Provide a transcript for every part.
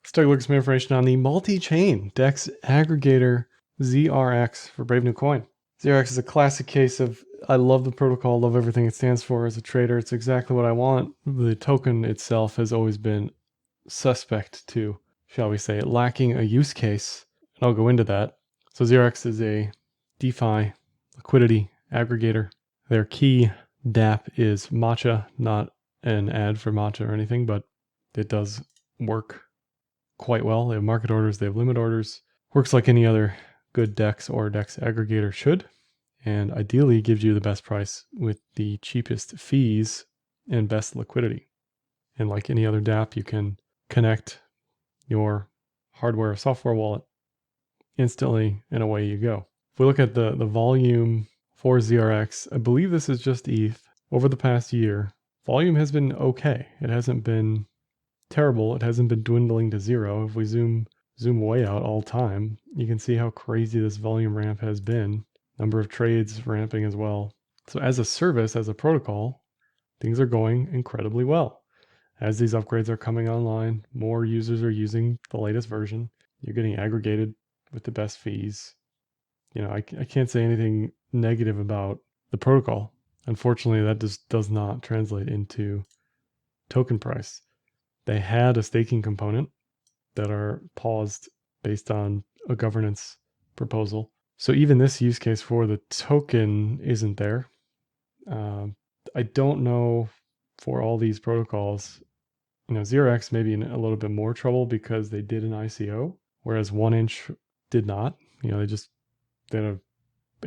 Let's take a look at some information on the multi-chain DEX aggregator ZRX for Brave New Coin. ZRX is a classic case of, I love the protocol, love everything it stands for. As a trader, it's exactly what I want. The token itself has always been suspect to, shall we say, lacking a use case. And I'll go into that. So ZRX is a DeFi liquidity aggregator. Their key dApp is Matcha, not an ad for Matcha or anything, but it does work quite well. They have market orders, they have limit orders. Works like any other good DEX or DEX aggregator should, and ideally gives you the best price with the cheapest fees and best liquidity. And like any other dApp, you can connect your hardware or software wallet instantly, and away you go. If we look at the volume for ZRX, I believe this is just ETH. Over the past year, volume has been okay. It hasn't been terrible. It hasn't been dwindling to zero. If we zoom way out all time, you can see how crazy this volume ramp has been. Number of trades ramping as well. So as a service, as a protocol, things are going incredibly well. As these upgrades are coming online, more users are using the latest version. You're getting aggregated with the best fees. You know, I can't say anything negative about the protocol. Unfortunately, that just does not translate into token price. They had a staking component that are paused based on a governance proposal. So even this use case for the token isn't there. I don't know for all these protocols, you know, ZRX may be in a little bit more trouble because they did an ICO, whereas 1inch did not. You know, they had a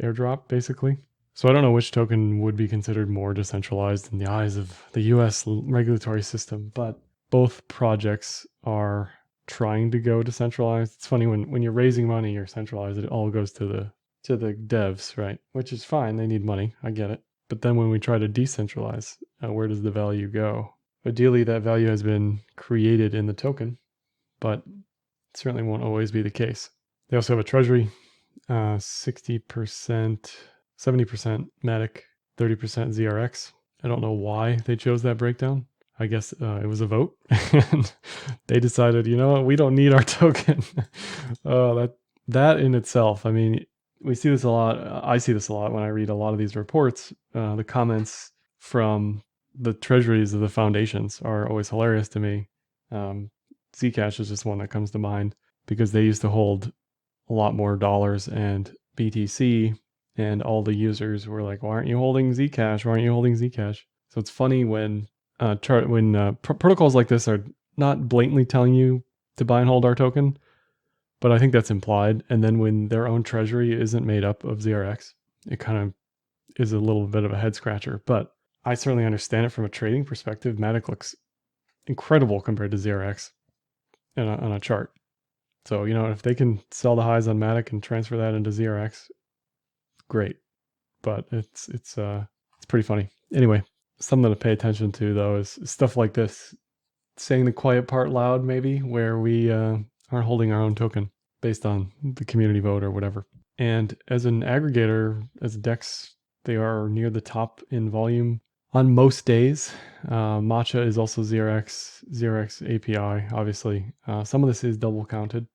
airdrop basically. So I don't know which token would be considered more decentralized in the eyes of the US regulatory system, but both projects are trying to go decentralized. It's funny when you're raising money, you're centralized. It all goes to the devs, right? Which is fine. They need money. I get it. But then when we try to decentralize, where does the value go? Ideally, that value has been created in the token, but it certainly won't always be the case. They also have a Treasury, 60%, 70% Matic, 30% ZRX. I don't know why they chose that breakdown. I guess it was a vote, and they decided, you know what, we don't need our token. That in itself, I mean, we see this a lot. I see this a lot when I read a lot of these reports. The comments from the treasuries of the foundations are always hilarious to me. Zcash is just one that comes to mind because they used to hold a lot more dollars and BTC, and all the users were like, why aren't you holding Zcash? Why aren't you holding Zcash? So it's funny when protocols like this are not blatantly telling you to buy and hold our token, but I think that's implied. And then when their own treasury isn't made up of ZRX, it kind of is a little bit of a head scratcher. But I certainly understand it from a trading perspective. Matic looks incredible compared to ZRX on a chart. So, you know, if they can sell the highs on Matic and transfer that into ZRX, great. But it's pretty funny. Anyway, something to pay attention to though is stuff like this, saying the quiet part loud, maybe, where we aren't holding our own token based on the community vote or whatever. And as an aggregator, as a DEX, they are near the top in volume on most days. Matcha is also ZRX API, obviously. Some of this is double counted,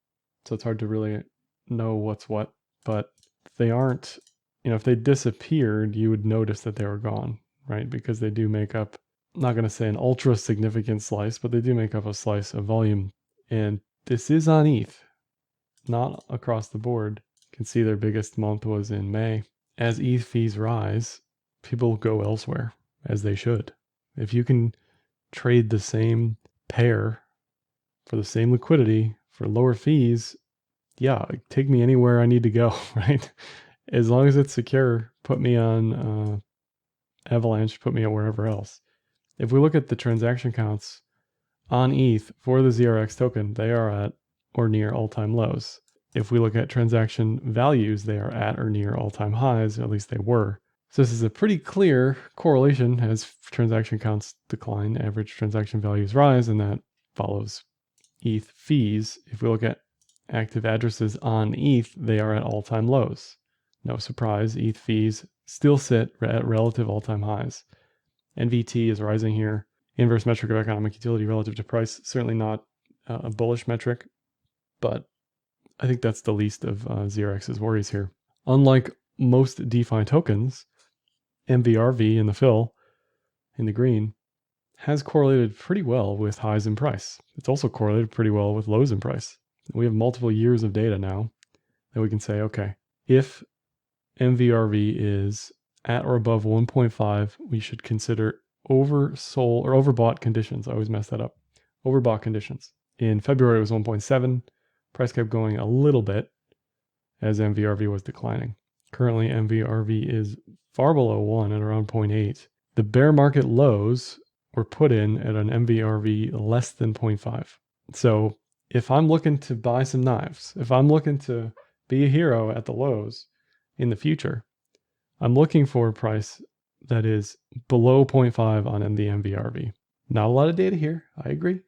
so it's hard to really know what's what, but they aren't, you know, if they disappeared, you would notice that they were gone, right? Because they do make up, I'm not going to say an ultra significant slice, but they do make up a slice of volume. And this is on ETH, not across the board. You can see their biggest month was in May. As ETH fees rise, people go elsewhere, as they should. If you can trade the same pair for the same liquidity for lower fees, yeah, take me anywhere I need to go, right? As long as it's secure, put me on Avalanche, put me at wherever else. If we look at the transaction counts on ETH for the ZRX token, they are at or near all-time lows. If we look at transaction values, they are at or near all-time highs, at least they were. So this is a pretty clear correlation. As transaction counts decline, average transaction values rise, and that follows ETH fees. If we look at active addresses on ETH, they are at all-time lows. No surprise, ETH fees still sit at relative all-time highs. NVT is rising here. Inverse metric of economic utility relative to price, certainly not a bullish metric, but I think that's the least of ZRX's worries here. Unlike most DeFi tokens, MVRV in the fill, in the green, has correlated pretty well with highs in price. It's also correlated pretty well with lows in price. We have multiple years of data now that we can say, okay, if MVRV is at or above 1.5, we should consider oversold or overbought conditions. I always mess that up. Overbought conditions. In February, it was 1.7. Price kept going a little bit as MVRV was declining. Currently, MVRV is far below 1 at around 0.8. The bear market lows were put in at an MVRV less than 0.5. So if I'm looking to buy some knives, if I'm looking to be a hero at the lows in the future, I'm looking for a price that is below 0.5 on the MVRV. Not a lot of data here, I agree.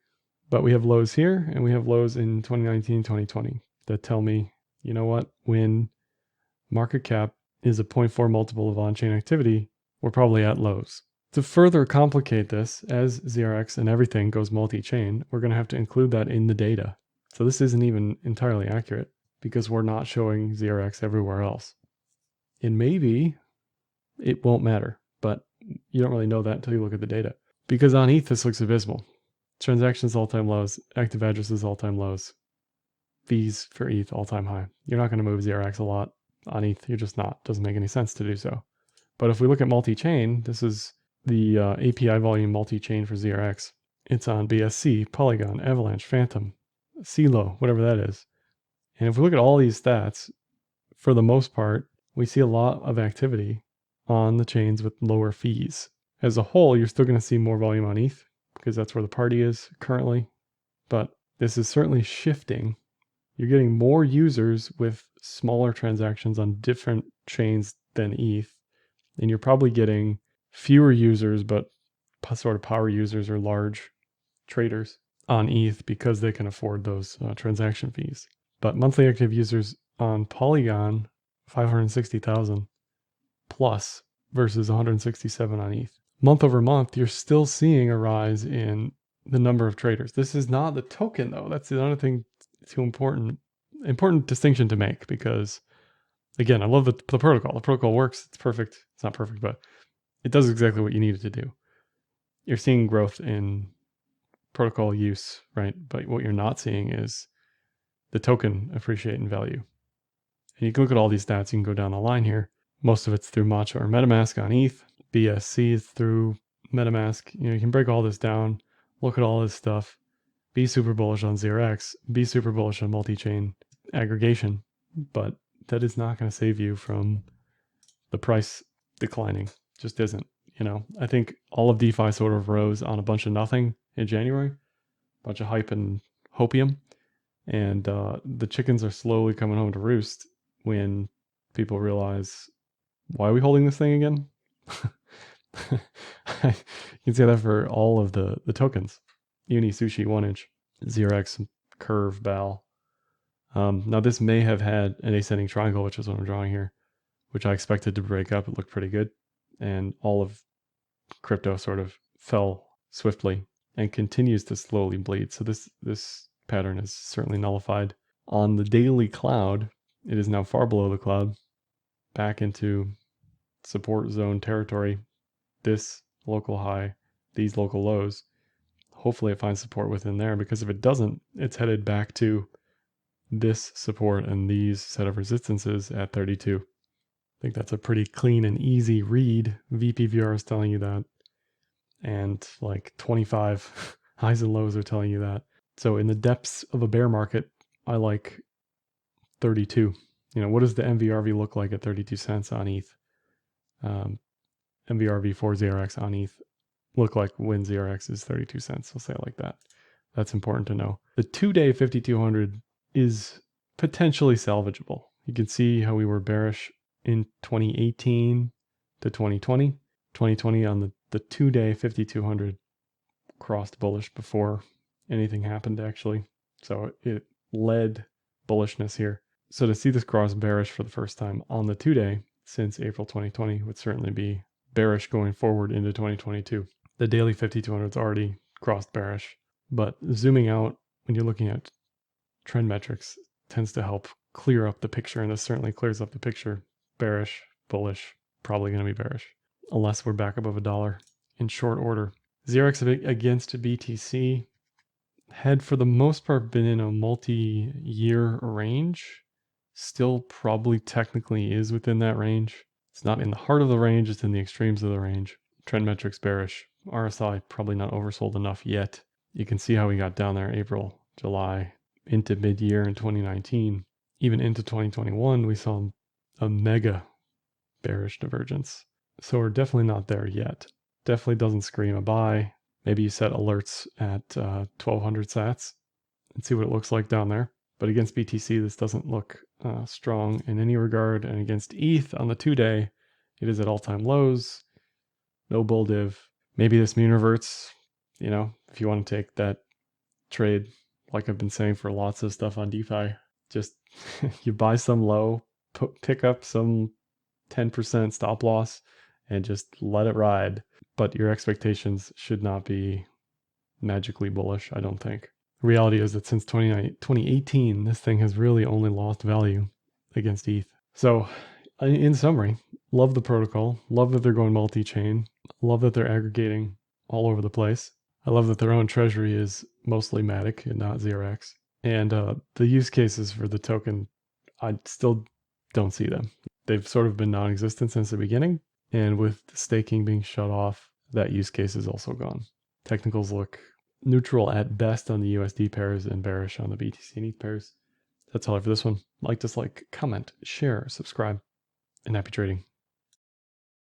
But we have lows here and we have lows in 2019, 2020 that tell me, you know what, when market cap is a 0.4 multiple of on-chain activity, we're probably at lows. To further complicate this, as ZRX and everything goes multi-chain, we're going to have to include that in the data. So this isn't even entirely accurate because we're not showing ZRX everywhere else. And maybe it won't matter, but you don't really know that until you look at the data. Because on ETH, this looks abysmal. Transactions all-time lows, active addresses all-time lows, fees for ETH all-time high. You're not going to move ZRX a lot on ETH. You're just not. Doesn't make any sense to do so. But if we look at multi-chain, this is the API volume multi-chain for ZRX. It's on BSC, Polygon, Avalanche, Phantom, CeeLo, whatever that is. And if we look at all these stats, for the most part, we see a lot of activity on the chains with lower fees. As a whole, you're still going to see more volume on ETH because that's where the party is currently. But this is certainly shifting. You're getting more users with smaller transactions on different chains than ETH. And you're probably getting fewer users, but sort of power users or large traders on ETH because they can afford those transaction fees. But monthly active users on Polygon, 560,000 plus versus 167 on ETH. Month over month, you're still seeing a rise in the number of traders. This is not the token though. That's another thing too important distinction to make because again, I love the protocol. The protocol works. It's perfect. It's not perfect, but it does exactly what you need it to do. You're seeing growth in protocol use, right? But what you're not seeing is the token appreciate in value. And you can look at all these stats. You can go down the line here. Most of it's through Matcha or MetaMask on ETH. BSC is through MetaMask. You can break all this down, look at all this stuff, be super bullish on ZRX, be super bullish on multi-chain aggregation, but that is not going to save you from the price declining. Just isn't. I think all of DeFi sort of rose on a bunch of nothing in January, a bunch of hype and hopium, and the chickens are slowly coming home to roost when people realize, why are we holding this thing again? You can say that for all of the tokens. Uni, Sushi, 1inch, ZRX, Curve, BAL. Now this may have had an ascending triangle, which is what I'm drawing here, which I expected to break up. It looked pretty good. And all of crypto sort of fell swiftly and continues to slowly bleed. So this pattern is certainly nullified. On the daily cloud, it is now far below the cloud, back into support zone territory. This local high, these local lows. Hopefully it finds support within there, because if it doesn't, it's headed back to this support and these set of resistances at 32. I think that's a pretty clean and easy read. VPVR is telling you that. And like 25 highs and lows are telling you that. So in the depths of a bear market, I like 32. What does the MVRV look like at 32 cents on ETH? MVRV for ZRX on ETH look like when ZRX is 32 cents. I'll say it like that. That's important to know. The 2-day 5200 is potentially salvageable. You can see how we were bearish in 2018 to 2020. 2020 on the 2-day 5200 crossed bullish before anything happened actually. So it led bullishness here. So to see this cross bearish for the first time on the 2-day since April 2020 would certainly be bearish going forward into 2022. The daily 5200's already crossed bearish, but zooming out when you're looking at trend metrics, tends to help clear up the picture, and this certainly clears up the picture. Bearish, bullish, probably going to be bearish, unless we're back above $1 in short order. ZRX against BTC had for the most part been in a multi-year range. Still probably technically is within that range. It's not in the heart of the range, it's in the extremes of the range. Trend metrics bearish. RSI probably not oversold enough yet. You can see how we got down there April, July, into mid-year in 2019. Even into 2021, we saw a mega bearish divergence. So we're definitely not there yet. Definitely doesn't scream a buy. Maybe you set alerts at 1200 sats and see what it looks like down there. But against BTC, this doesn't look strong in any regard. And against ETH on the 2-day, it is at all-time lows. No bull div. Maybe this mean reverts, you know, if you want to take that trade, like I've been saying for lots of stuff on DeFi, just you buy some low, pick up some 10% stop loss, and just let it ride. But your expectations should not be magically bullish, I don't think. The reality is that since 2018, this thing has really only lost value against ETH. So in summary, love the protocol, love that they're going multi-chain, love that they're aggregating all over the place. I love that their own treasury is mostly Matic and not ZRX. And the use cases for the token, I still don't see them. They've sort of been non-existent since the beginning. And with the staking being shut off, that use case is also gone. Technicals look neutral at best on the USD pairs and bearish on the BTC and ETH pairs. That's all for this one. Like, dislike, comment, share, subscribe, and happy trading.